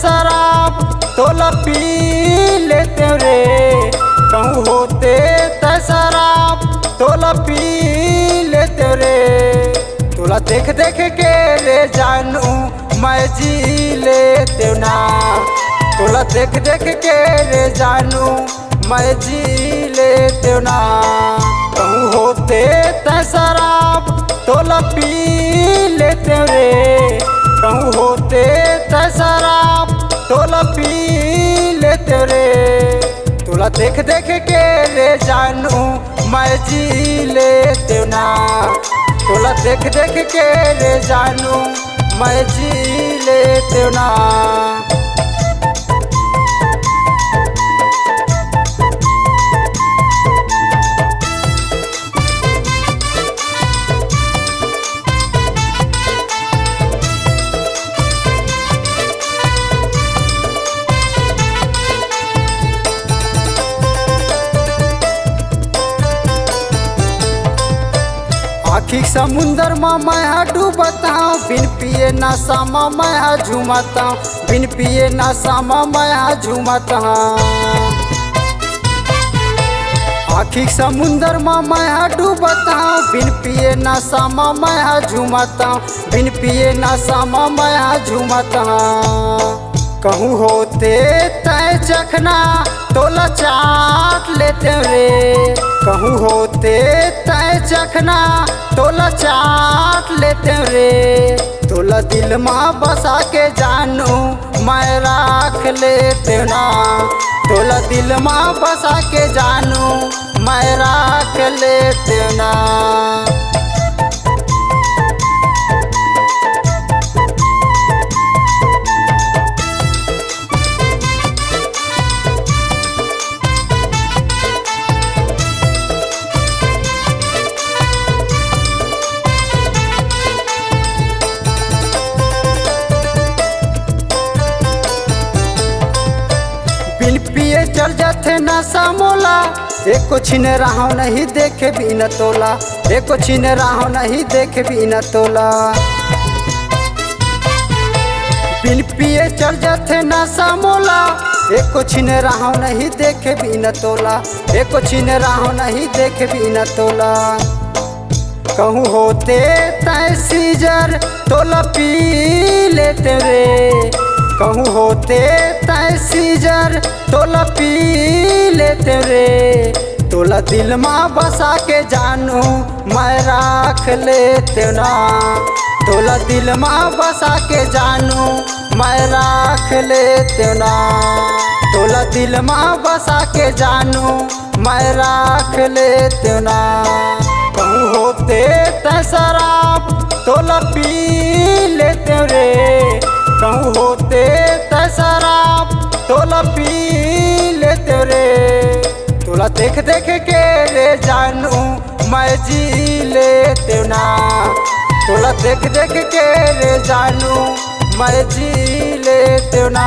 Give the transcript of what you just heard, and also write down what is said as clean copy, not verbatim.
शराब तोला पी लेते रे। कहूँ होते त शराब तोला पी लेते रे। तोला देख देख के रे जानू मैं जी लेते ना। तोला देख देख के रे जानू मैं जी लेते ना। कहूँ होते त शराब तोला पी लेते रे। कहूँ होते त शराब तोला पी लेते रे। तोला देख देख के रे जानू मैं जी लेते ना। तोला देख देख के रे जानू मैं जी लेते ना। आखिर समुंदर में मैं डूबता हूँ, बिन पिए नशा में मैं झूमता हूँ। बिन पिए नशा में मैं झूमता हूँ। आखिर समुंदर में मैं डूबता हूँ, बिन पिए नशा में मैं झूमता हूँ। बिन पिए नशा में मैं झूमता हूँ। कहूँ होते तय चखना तोला चाट लेते रे। कहूँ होते तय चखना तोला चाट लेते रे। तोला दिल में बसा के जानू मैं राख लेते ना। तोला दिल में बसा के जानू मैं राख लेते ना। बिन पिए चल जाते नशा मोला, एको छीन रहा नहीं देखे बिना तोला। एको छीन रहा नहीं देखे बिना तोला। बिन पिए चल जाते नशा मोला, एको छीन रहा नहीं देखे बिना तोला। एको छीन रहा नहीं देखे बिना तोला। कहूँ होते तय सीजर तोला पी लेते रे। कहूँ होते तय सीजर तोला पी लेते रे। तोला दिल में बसा के जानू मैं राख लेते ना। तोला दिल में बसा के जानू मैं राख लेते ना। तोला दिल में बसा के जानू मैं राख लेते ना। कहूँ होते तय शराब तोला पी लेते रे। कहूँ होते त शराब तोला पी लेते रे। तोला देख देख के रे जानू मैं जी लेते ना। तोला देख देख के रे जानू मैं जी लेते ना।